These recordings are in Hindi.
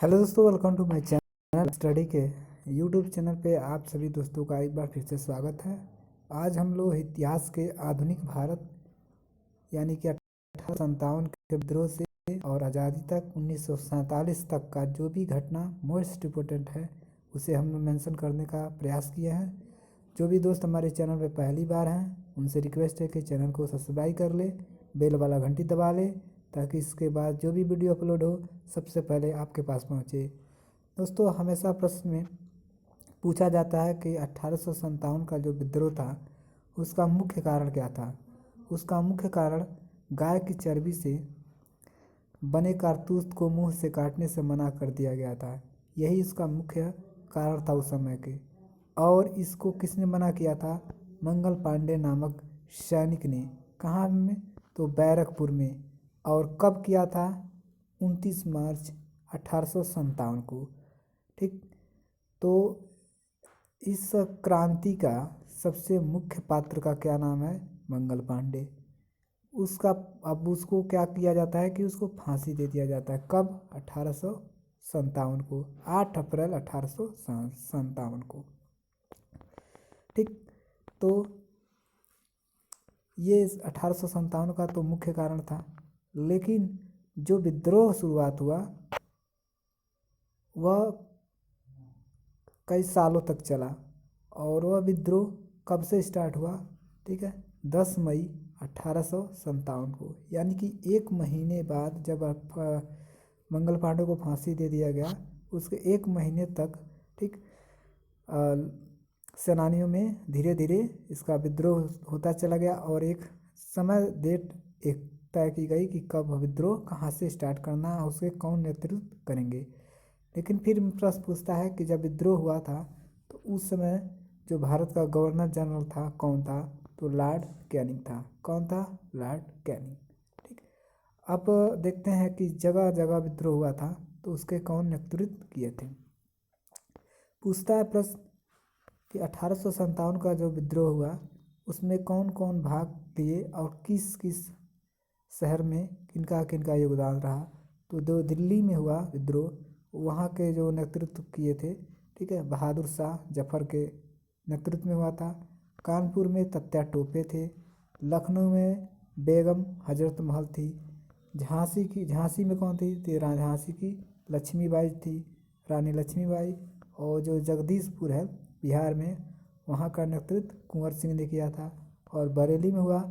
हेलो दोस्तों, welcome to my channel study के यूट्यूब चैनल पे आप सभी दोस्तों का एक बार फिर से स्वागत है। आज हम लोग इतिहास के आधुनिक भारत यानी कि 1857 के विद्रोह से और आज़ादी तक 1947 तक का जो भी घटना मोस्ट इम्पोर्टेंट है उसे हम लोग मेंशन करने का प्रयास किए हैं। जो भी दोस्त हमारे चैनल पे पहली बार हैं उनसे रिक्वेस्ट है कि चैनल को सब्सक्राइब कर ले, बेल वाला घंटी दबा ले, ताकि इसके बाद जो भी वीडियो अपलोड हो सबसे पहले आपके पास पहुंचे। दोस्तों, हमेशा प्रश्न में पूछा जाता है कि 1857 का जो विद्रोह था उसका मुख्य कारण क्या था। उसका मुख्य कारण गाय की चर्बी से बने कारतूस को मुंह से काटने से मना कर दिया गया था। यही इसका मुख्य कारण था उस समय के। और इसको किसने मना किया था? मंगल पांडे नामक सैनिक ने। कहाँ में? तो बैरकपुर में। और कब किया था? 29 मार्च 1857 को। ठीक, तो इस क्रांति का सबसे मुख्य पात्र का क्या नाम है? मंगल पांडे। उसका अब उसको क्या किया जाता है कि उसको फांसी दे दिया जाता है। कब? 1857 को, 8 अप्रैल 1857 को। ठीक, तो ये 1857 का तो मुख्य कारण था, लेकिन जो विद्रोह शुरुआत हुआ वह कई सालों तक चला। और वह विद्रोह कब से स्टार्ट हुआ? ठीक है, 10 मई 1857 को, यानी कि एक महीने बाद जब मंगल पांडे को फांसी दे दिया गया, उसके एक महीने तक ठीक सेनानियों में धीरे धीरे इसका विद्रोह होता चला गया। और एक समय डेट एक तय की गई कि कब विद्रोह कहाँ से स्टार्ट करना है, उसे कौन नेतृत्व करेंगे। लेकिन फिर प्रश्न पूछता है कि जब विद्रोह हुआ था तो उस समय जो भारत का गवर्नर जनरल था कौन था? तो लॉर्ड कैनिंग था। कौन था? Lord Canning. ठीक, अब देखते हैं कि जगह जगह विद्रोह हुआ था तो उसके कौन नेतृत्व किए थे। पूछता है प्रश्न कि 1857 का जो विद्रोह हुआ उसमें कौन कौन भाग लिए और किस किस शहर में किनका किनका योगदान रहा। तो जो दिल्ली में हुआ विद्रोह, वहाँ के जो नेतृत्व किए थे, ठीक है, बहादुर शाह जफर के नेतृत्व में हुआ था। कानपुर में तत्या टोपे थे। लखनऊ में बेगम हजरत महल थी। झांसी में कौन थी? तो झांसी की लक्ष्मीबाई थी, रानी लक्ष्मीबाई। और जो जगदीशपुर है बिहार में, वहाँ का नेतृत्व कुंवर सिंह ने किया था। और बरेली में हुआ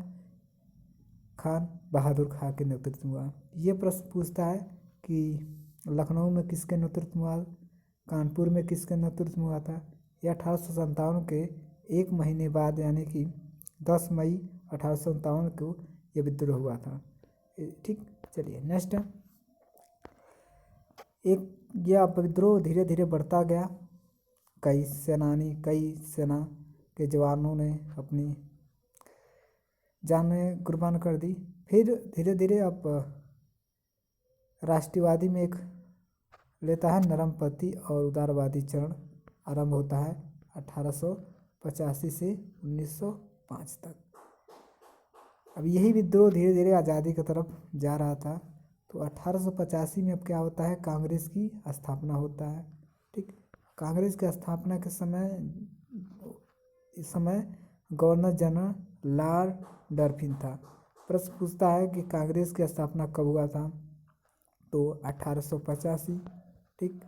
खान बहादुर खां के नेतृत्व में हुआ। ये प्रश्न पूछता है कि लखनऊ में किसके नेतृत्व में हुआ, कानपुर में किसके नेतृत्व में हुआ था। यह 1857 के एक महीने बाद यानी कि 10 मई 1857 को यह विद्रोह हुआ था। ठीक, चलिए नेक्स्ट। एक यह विद्रोह धीरे धीरे बढ़ता गया। कई सेना के जवानों ने अपनी जानें कुर्बान कर दी। फिर धीरे धीरे अब राष्ट्रवादी में एक लेता है नरमपंथी और उदारवादी चरण आरंभ होता है 1885 से 1905 तक। अब यही विद्रोह धीरे धीरे आज़ादी की तरफ जा रहा था। तो 1885 में अब क्या होता है? कांग्रेस की स्थापना होता है। ठीक, कांग्रेस की स्थापना के इस समय गवर्नर जनरल लॉर्ड डरफिन था। प्रश्न पूछता है कि कांग्रेस की स्थापना कब हुआ था? तो 1885। ठीक,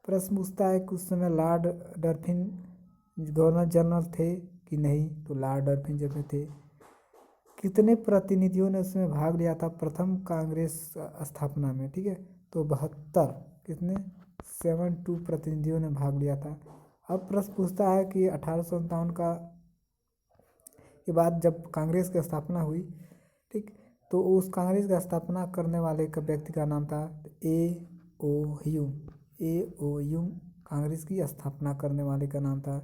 प्रश्न पूछता है कि उस समय लॉर्ड डरफिन गवर्नर जनरल थे कि नहीं? तो लॉर्ड डरफिन जब थे। कितने प्रतिनिधियों ने उसमें भाग लिया था प्रथम कांग्रेस स्थापना में? ठीक है, तो 72 कितने 72 प्रतिनिधियों ने भाग लिया था। अब प्रश्न पूछता है कि 1857 का के बाद जब कांग्रेस की स्थापना हुई, ठीक, तो उस कांग्रेस की स्थापना करने वाले का व्यक्ति का नाम था ए ओ ह्यूम। कांग्रेस की स्थापना करने वाले का नाम था।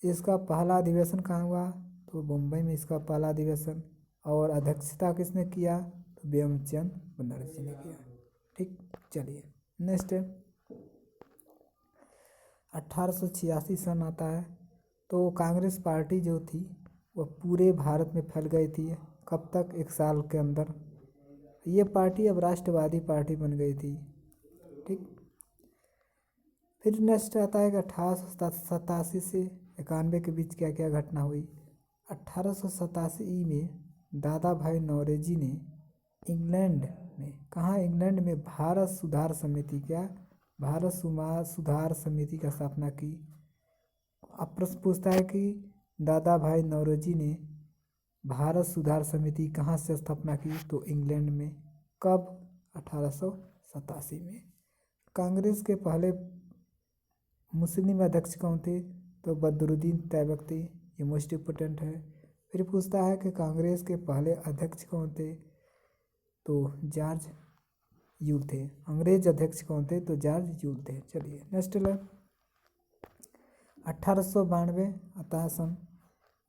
इसका पहला अधिवेशन कहाँ हुआ? तो मुंबई में इसका पहला अधिवेशन। और अध्यक्षता किसने किया? तो ब्योमचंद बनर्जी ने किया। ठीक, चलिए नेक्स्ट। 1886 सन आता है तो कांग्रेस पार्टी जो थी वह पूरे भारत में फैल गई थी। कब तक? 1 साल के अंदर ये पार्टी अब राष्ट्रवादी पार्टी बन गई थी। ठीक, फिर नेक्स्ट आता है कि 1887 से 91 के बीच क्या क्या घटना हुई। 1887 में दादा भाई नौरोजी ने इंग्लैंड में, कहाँ, इंग्लैंड में भारत सुधार समिति, क्या, भारत सुधार समिति का स्थापना की। अब प्रश्न पूछता है कि दादा भाई नौरोजी ने भारत सुधार समिति कहाँ से स्थापना की, तो इंग्लैंड में। कब? 1887 में। कांग्रेस के पहले मुस्लिम अध्यक्ष कौन थे, तो बदरुद्दीन तैयबक थे। ये मोस्ट इम्पोर्टेंट है। फिर पूछता है कि कांग्रेस के पहले अध्यक्ष कौन थे, तो जॉर्ज यूल थे। अंग्रेज अध्यक्ष कौन थे, तो जॉर्ज यूल थे। चलिए नेक्स्ट है 1892 आता है सन।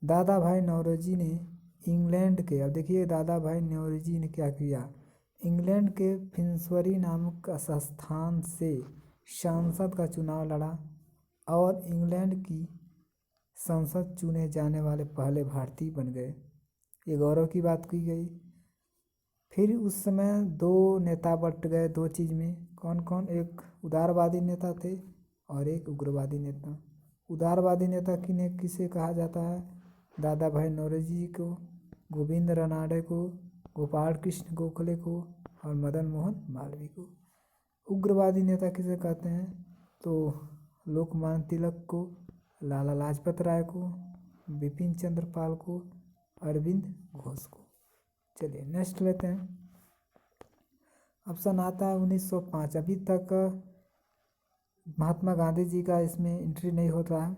दादा भाई नौरोजी ने इंग्लैंड के, अब देखिए दादा भाई नौरोजी ने क्या किया, इंग्लैंड के फिन्सबरी नामक संस्थान से सांसद का चुनाव लड़ा और इंग्लैंड की संसद चुने जाने वाले पहले भारतीय बन गए। ये गौरव की बात की गई। फिर उस समय दो नेता बट गए दो चीज़ में, कौन कौन, एक उदारवादी नेता थे और एक उग्रवादी नेता। उदारवादी नेता किसे कहा जाता है, दादा भाई नौरोजी को, गोविंद रनाडे को, गोपाल कृष्ण गोखले को और मदन मोहन मालवीय को। उग्रवादी नेता किसे कहते हैं, तो लोकमान्य तिलक को, लाला लाजपत राय को, बिपिन चंद्र पाल को, अरविंद घोष को। चलिए नेक्स्ट लेते हैं। ऑप्शन आता है 1905। अभी तक महात्मा गांधी जी का इसमें एंट्री नहीं हो रहा है।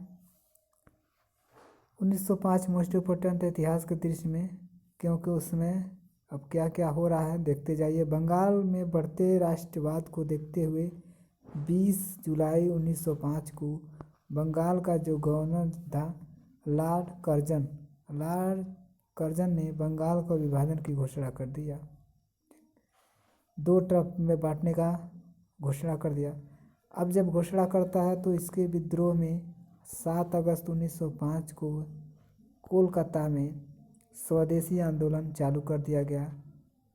1905 मोस्ट इम्पोर्टेंट इतिहास के दृश्य में, क्योंकि उसमें अब क्या क्या हो रहा है देखते जाइए। बंगाल में बढ़ते राष्ट्रवाद को देखते हुए 20 जुलाई 1905 को बंगाल का जो गवर्नर था लॉर्ड कर्जन ने बंगाल को विभाजन की घोषणा कर दिया, दो ट्रप में बांटने का घोषणा कर दिया। अब जब घोषणा करता है तो इसके विद्रोह में 7 अगस्त 1905 को कोलकाता में स्वदेशी आंदोलन चालू कर दिया गया।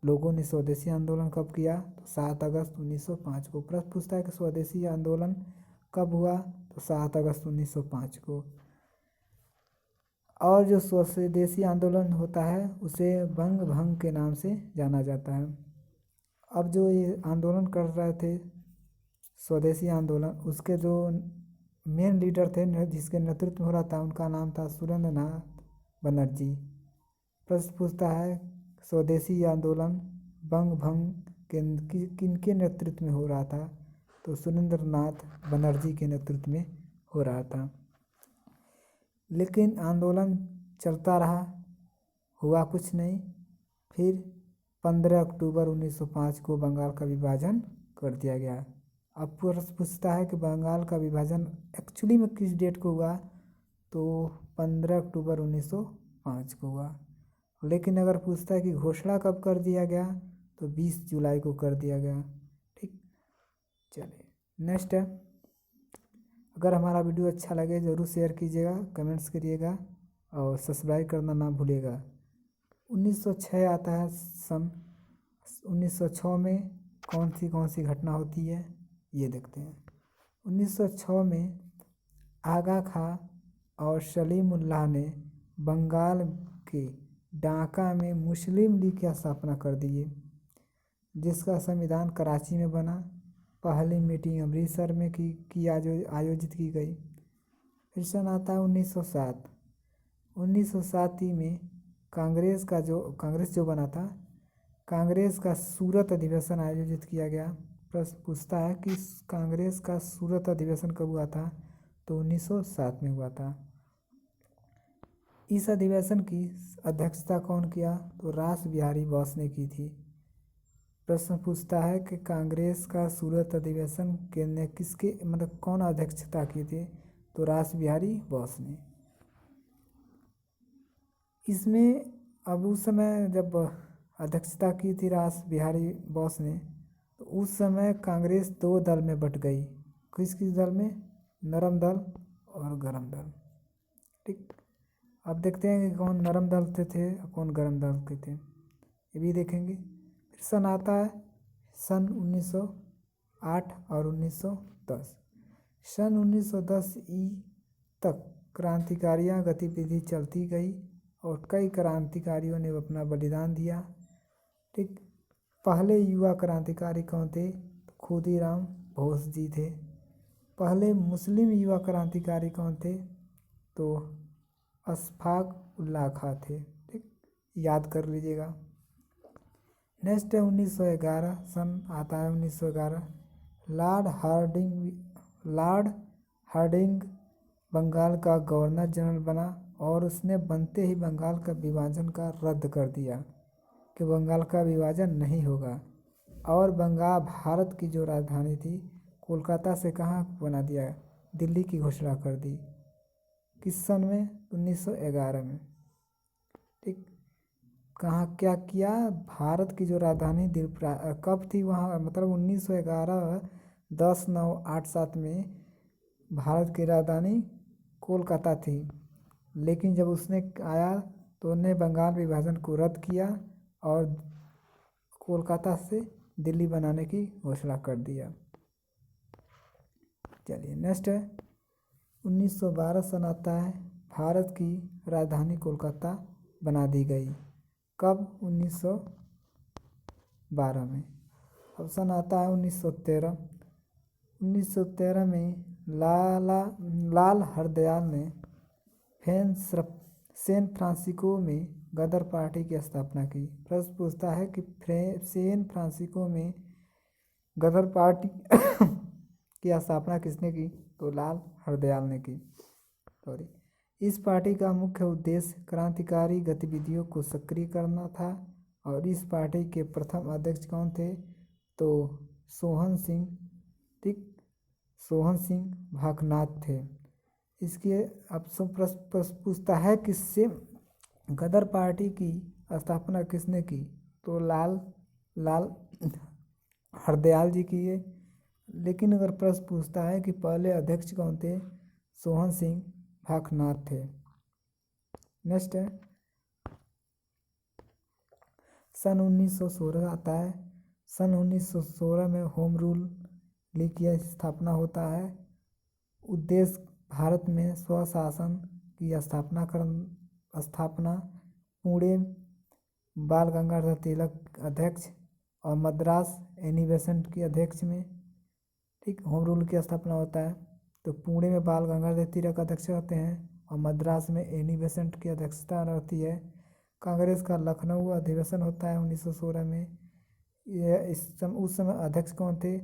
लोगों ने स्वदेशी आंदोलन कब किया, तो 7 अगस्त 1905 को। प्रश्न पूछता है कि स्वदेशी आंदोलन कब हुआ, तो 7 अगस्त 1905 को। और जो स्वदेशी आंदोलन होता है उसे बंग भंग के नाम से जाना जाता है। अब जो ये आंदोलन कर रहे थे स्वदेशी आंदोलन, उसके जो मेन लीडर थे जिसके नेतृत्व में हो रहा था, उनका नाम था सुरेंद्र नाथ बनर्जी। प्रश्न पूछता है स्वदेशी आंदोलन बंग भंग किनके नेतृत्व में हो रहा था, तो सुरेंद्र नाथ बनर्जी के नेतृत्व में हो रहा था। लेकिन आंदोलन चलता रहा, हुआ कुछ नहीं। फिर 15 अक्टूबर 1905 को बंगाल का विभाजन कर दिया गया। अब प्रश्न पूछता है कि बंगाल का विभाजन एक्चुअली में किस डेट को हुआ, तो 15 अक्टूबर 1905 को हुआ। लेकिन अगर पूछता है कि घोषणा कब कर दिया गया, तो 20 जुलाई को कर दिया गया। ठीक, चलिए नेक्स्ट है। अगर हमारा वीडियो अच्छा लगे ज़रूर शेयर कीजिएगा, कमेंट्स करिएगा और सब्सक्राइब करना ना भूलिएगा। 1906 आता है सन। 1906 में कौन सी घटना होती है, ये देखते हैं। 1906 में आगा खां और सलीमुल्लाह ने बंगाल के ढाका में मुस्लिम लीग की स्थापना कर दी है, जिसका संविधान कराची में बना। पहली मीटिंग अमृतसर में आयोजित की गई। फिर सन आता है 1907। 1907 में कांग्रेस जो बना था, कांग्रेस का सूरत अधिवेशन आयोजित किया गया। प्रश्न पूछता है कि कांग्रेस का सूरत अधिवेशन कब हुआ था, तो 1907 में हुआ था। इस अधिवेशन की अध्यक्षता कौन किया, तो रास बिहारी बोस ने की थी। प्रश्न पूछता है कि कांग्रेस का सूरत अधिवेशन के किसके कौन अध्यक्षता की थी, तो रास बिहारी बोस ने। इसमें अब उस समय जब अध्यक्षता की थी रास बिहारी बोस ने, तो उस समय कांग्रेस दो दल में बट गई। किस दल में, नरम दल और गरम दल। ठीक, अब देखते हैं कि कौन नरम दल के थे और कौन गरम दल के थे, ये भी देखेंगे। फिर सन 1908 और 1910। सन 1910 तक क्रांतिकारियाँ गतिविधि चलती गई और कई क्रांतिकारियों ने अपना बलिदान दिया। ठीक, पहले युवा क्रांतिकारी कौन थे? खुदीराम बोस जी थे। पहले मुस्लिम युवा क्रांतिकारी कौन थे? तो अशफाक उल्लाह खां थे। ठीक, याद कर लीजिएगा। नेक्स्ट है 1911 सन आता है 1911। लॉर्ड हार्डिंग बंगाल का गवर्नर जनरल बना और उसने बनते ही बंगाल का विभाजन का रद्द कर दिया कि बंगाल का विभाजन नहीं होगा और बंगाल भारत की जो राजधानी थी कोलकाता से कहाँ बना दिया? दिल्ली की घोषणा कर दी। किस सन में? 1911 में। ठीक, कहाँ क्या किया? भारत की जो राजधानी कब थी वहाँ, मतलब 1911 10/9/87 में भारत की राजधानी कोलकाता थी। लेकिन जब उसने आया तो उन्हें बंगाल विभाजन को रद्द किया और कोलकाता से दिल्ली बनाने की घोषणा कर दिया। चलिए नेक्स्ट है 1912 सन आता है। भारत की राजधानी कोलकाता बना दी गई। कब? 1912 में। अब सन आता है 1913। 1913 में लाल हरदयाल ने सैन फ्रांसिस्को में गदर पार्टी की स्थापना की। प्रश्न पूछता है कि सैन फ्रांसिस्को में गदर पार्टी की स्थापना किसने की? तो लाल हरदयाल ने की। सॉरी, इस पार्टी का मुख्य उद्देश्य क्रांतिकारी गतिविधियों को सक्रिय करना था और इस पार्टी के प्रथम अध्यक्ष कौन थे? तो सोहन सिंह। ठीक, सोहन सिंह भाकनाथ थे। इसके अब प्रश्न पूछता है किससे गदर पार्टी की स्थापना किसने की? तो लाल हरदयाल जी की है। लेकिन अगर प्रश्न पूछता है कि पहले अध्यक्ष कौन थे? सोहन सिंह भाकनाथ थे। नेक्स्ट है सन 1916 आता है। सन 1916 में होम रूल लीग की स्थापना होता है। उद्देश्य भारत में स्वशासन की स्थापना पुणे बाल गंगाधर तिलक अध्यक्ष और मद्रास एनी बेसेंट की अध्यक्ष में। ठीक, होम रूल की स्थापना होता है तो पुणे में बाल गंगाधर तिलक अध्यक्ष रहते हैं और मद्रास में एनी बेसेंट की अध्यक्षता रहती है। कांग्रेस का लखनऊ अधिवेशन होता है 1916 में। उस समय अध्यक्ष कौन थे?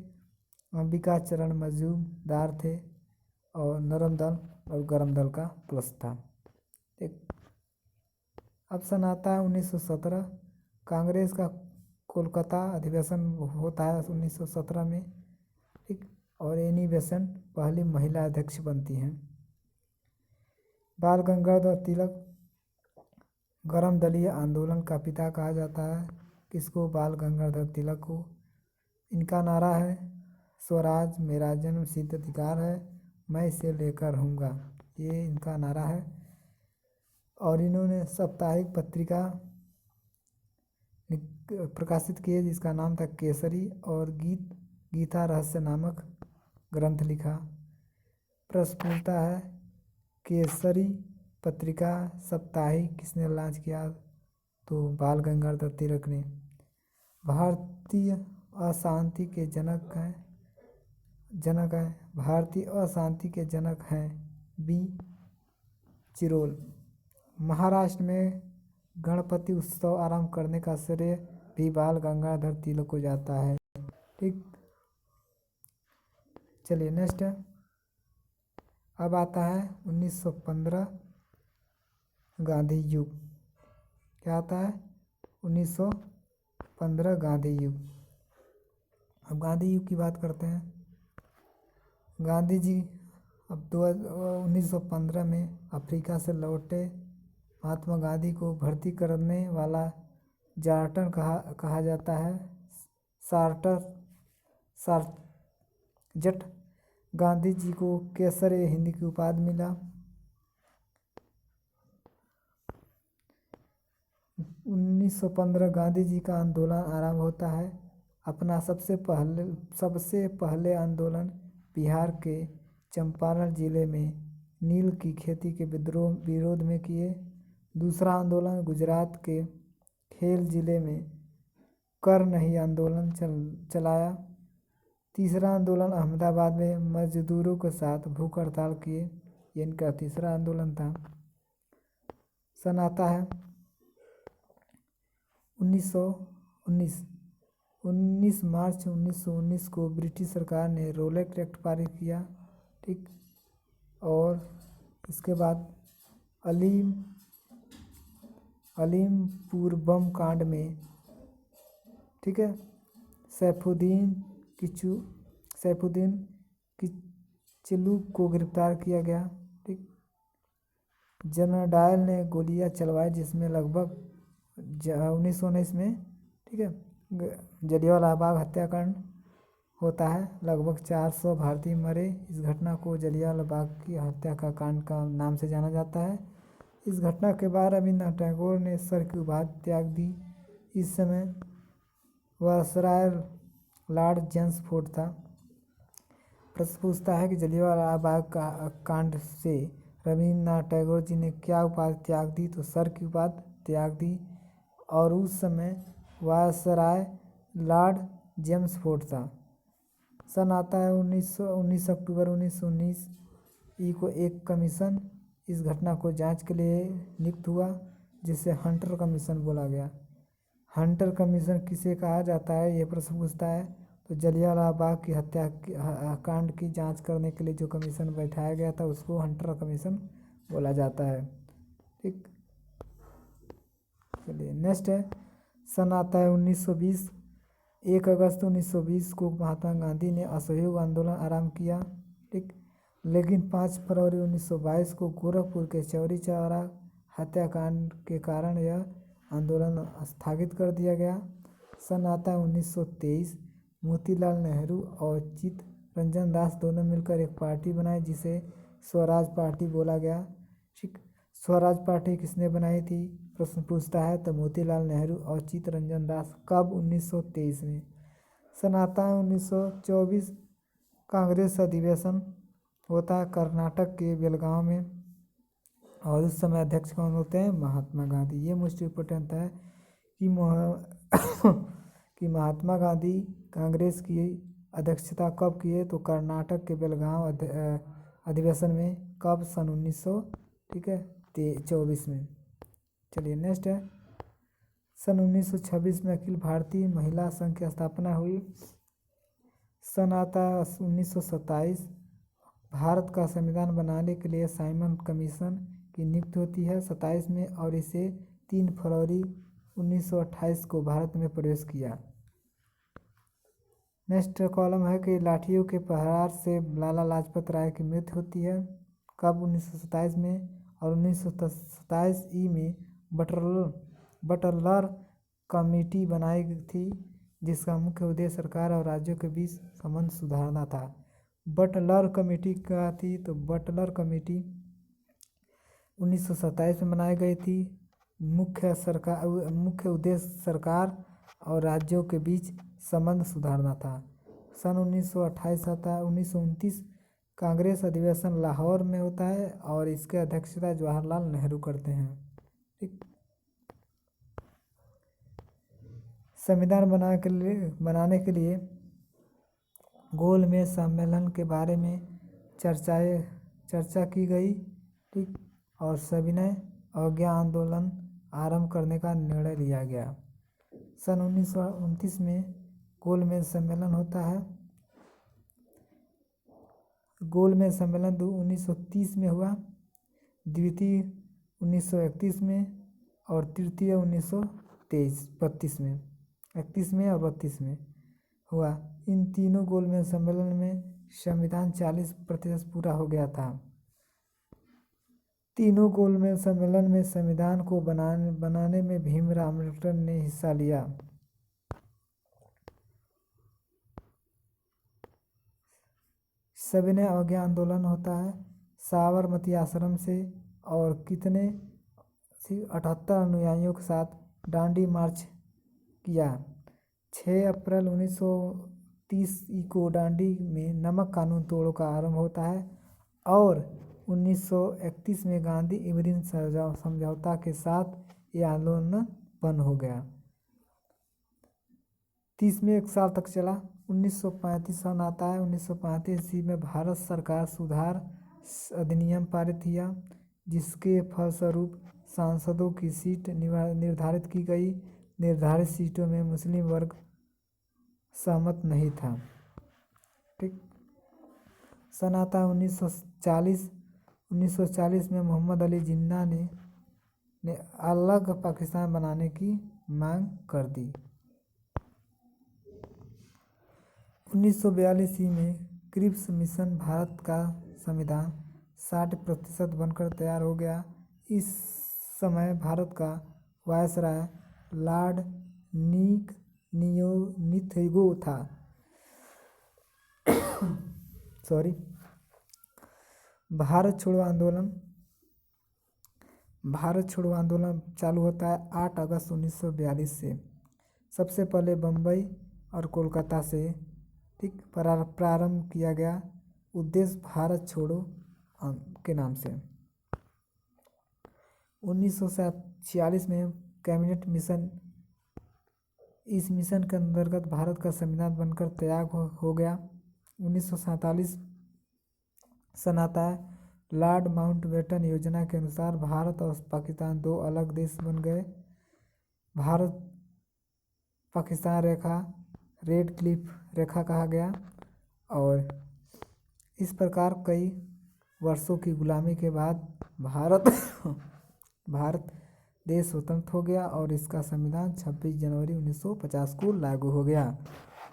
अंबिका चरण मजूमदार थे और नरम दल और गरम दल का प्लस था। ठीक, अब सन आता है 1917। कांग्रेस का कोलकाता अधिवेशन होता है 1917 में। ठीक, और एनी बेसेंट पहली महिला अध्यक्ष बनती हैं। बाल गंगाधर तिलक गरम दलीय आंदोलन का पिता कहा जाता है। किसको? बाल गंगाधर तिलक को। इनका नारा है स्वराज मेरा जन्म सिद्ध अधिकार है, मैं इसे लेकर रहूँगा। ये इनका नारा है। और इन्होंने साप्ताहिक पत्रिका प्रकाशित की जिसका नाम था केसरी और गीता रहस्य नामक ग्रंथ लिखा। प्रश्न पूछता है केसरी पत्रिका साप्ताहिक किसने लॉन्च किया? तो बाल गंगाधर तिलक ने। भारतीय अशांति के जनक हैं भारतीय अशांति के जनक हैं बी चिरोल। महाराष्ट्र में गणपति उत्सव आरंभ करने का श्रेय भी बाल गंगाधर तिलक को जाता है। ठीक, चलिए नेक्स्ट है। अब आता है 1915 गांधी युग। क्या आता है? 1915 गांधी युग। अब गांधी युग की बात करते हैं। गांधी जी अब 1915 में अफ्रीका से लौटे। महात्मा गांधी को भर्ती करने वाला जार्टर कहा जाता है। सार्जेंट गांधी जी को केसर-ए-हिंद की उपाधि मिला। 1915 गांधी जी का आंदोलन आरंभ होता है। अपना सबसे पहले आंदोलन बिहार के चंपारण जिले में नील की खेती के विरोध में किए। दूसरा आंदोलन गुजरात के खेल जिले में कर नहीं आंदोलन चलाया। तीसरा आंदोलन अहमदाबाद में मजदूरों के साथ भूख हड़ताल किए। ये इनका तीसरा आंदोलन था। सन आता है 1919। 19 मार्च 1919 को ब्रिटिश सरकार ने रोलेट एक्ट पारित किया। ठीक, और इसके बाद अलीमपुर बम कांड में, ठीक है, सैफुद्दीन किचलू को गिरफ्तार किया गया। ठीक, जनरल डायल ने गोलियां चलवाई जिसमें लगभग 1919 में, ठीक है, जलियांवाला बाग हत्याकांड होता है। लगभग 400 भारतीय मरे। इस घटना को जलियांवाला बाग की हत्या का कांड का नाम से जाना जाता है। इस घटना के बाद रविन्द्रनाथ टैगोर ने सर की उपाधि त्याग दी। इस समय वायसराय लॉर्ड चेम्सफोर्ड था। प्रश्न पूछता है कि जलियांवाला बाग का कांड से रविन्द्रनाथ टैगोर जी ने क्या उपाधि त्याग दी, तो सर की उपाधि त्याग दी। और उस समय वायसराय लॉर्ड चेम्सफोर्ड था। सन आता है 19 अक्टूबर 1919 को एक कमीशन इस घटना को जांच के लिए नियुक्त हुआ, जिसे हंटर कमीशन बोला गया। हंटर कमीशन किसे कहा जाता है, ये प्रश्न पूछता है। तो जलियांवाला बाग की हत्या कांड की जांच करने के लिए जो कमीशन बैठाया गया था उसको हंटर कमीशन बोला जाता है। ठीक, चलिए नेक्स्ट है। सन आता है 1920। 1 अगस्त 1920 को महात्मा गांधी ने असहयोग आंदोलन आरंभ किया। ठीक, लेकिन 5 फरवरी 1922 को गोरखपुर के चौरी चौरा हत्याकांड के कारण यह आंदोलन स्थगित कर दिया गया। सन आता है 1923। मोतीलाल नेहरू और चित्तरंजन दास दोनों मिलकर एक पार्टी बनाई जिसे स्वराज पार्टी बोला गया। ठीक, स्वराज पार्टी किसने बनाई थी, प्रश्न पूछता है। तो मोतीलाल नेहरू और चित्तरंजन दास। कब, 1923 में। सन आता है 1924। कांग्रेस अधिवेशन होता है कर्नाटक के बेलगांव में, और उस समय अध्यक्ष कौन होते हैं, महात्मा गांधी। ये मोस्ट इम्पोर्टेंट है कि महात्मा गांधी कांग्रेस की अध्यक्षता कब किए, तो कर्नाटक के बेलगांव अधिवेशन में। कब, सन 1900, ठीक है, 24 में। चलिए नेक्स्ट है। सन 1926 में अखिल भारतीय महिला संघ की स्थापना हुई। सन आता है 1927। भारत का संविधान बनाने के लिए साइमन कमीशन की नियुक्ति होती है 27 में, और इसे 3 फरवरी 1928 को भारत में प्रवेश किया। नेक्स्ट कॉलम है कि लाठियों के प्रहार से लाला लाजपत राय की मृत्यु होती है। कब, 1927 में। और 1927 में बटलर कमेटी बनाई थी जिसका मुख्य उद्देश्य सरकार और राज्यों के बीच संबंध सुधारना था। बटलर कमेटी क्या थी, तो बटलर कमेटी 1927 में बनाई गई थी। मुख्य उद्देश्य सरकार और राज्यों के बीच संबंध सुधारना था। सन 1928 आता है। 1929 कांग्रेस अधिवेशन लाहौर में होता है और इसके अध्यक्षता जवाहरलाल नेहरू करते हैं। ठीक, संविधान बनाने के लिए गोलमेज सम्मेलन के बारे में चर्चा की गई। ठीक, और सविनय अवज्ञा आंदोलन आरंभ करने का निर्णय लिया गया। सन 1929 में गोलमेज सम्मेलन होता है। गोलमेज सम्मेलन 1930 में हुआ, द्वितीय 1931 में और तृतीय 1932 में, 31 में और 32 में हुआ। इन तीनों गोलमेज सम्मेलन में संविधान 40% पूरा हो गया था। तीनों गोलमेज सम्मेलन में संविधान को बनाने में भीमराव अम्बेडकर ने हिस्सा लिया। सविनय अवज्ञा आंदोलन होता है साबरमती आश्रम से, और कितने 78 अनुयायियों के साथ डांडी मार्च किया। 6 अप्रैल 1930 को डांडी में नमक कानून तोड़ो का आरंभ होता है, और 1931 में गांधी इरविन समझौता के साथ ये आंदोलन बंद हो गया। 30 में 1 साल तक चला। 1935 सन आता है। 1935 ईस्वी में भारत सरकार सुधार अधिनियम पारित किया, जिसके फलस्वरूप सांसदों की सीट निर्धारित की गई। निर्धारित सीटों में मुस्लिम वर्ग सहमत नहीं था। ठीक। सन आता है 1940। 1940 में मोहम्मद अली जिन्ना ने अलग पाकिस्तान बनाने की मांग कर दी। 1942 ईस्वी में क्रिप्स मिशन भारत का संविधान 60% बनकर तैयार हो गया। इस समय भारत का वायसराय लॉर्ड निथोगो था। सॉरी। भारत छोड़ो आंदोलन चालू होता है 8 अगस्त 1942 से। सबसे पहले बम्बई और कोलकाता से ठीक प्रारंभ किया गया। उद्देश्य भारत छोड़ो के नाम से। 1946 में कैबिनेट मिशन, इस मिशन के अंतर्गत भारत का संविधान बनकर तैयार हो गया। 1947 सन आता है। लॉर्ड माउंटबेटन योजना के अनुसार भारत और पाकिस्तान 2 अलग देश बन गए। भारत पाकिस्तान रेखा रेड क्लिफ रेखा कहा गया और इस प्रकार कई वर्षों की गुलामी के बाद भारत देश स्वतंत्र हो गया और इसका संविधान 26 जनवरी 1950 को लागू हो गया।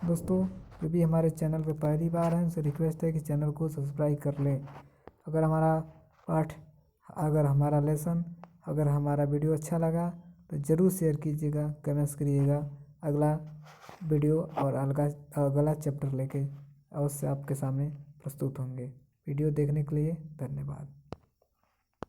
दोस्तों, जो भी हमारे चैनल पर पहली बार हैं उनसे रिक्वेस्ट है कि चैनल को सब्सक्राइब कर लें। अगर हमारा लेसन, अगर हमारा वीडियो अच्छा लगा तो ज़रूर शेयर कीजिएगा, कमेंट्स करिएगा। अगला वीडियो और अगला चैप्टर लेके अवश्य आपके सामने प्रस्तुत होंगे। वीडियो देखने के लिए धन्यवाद।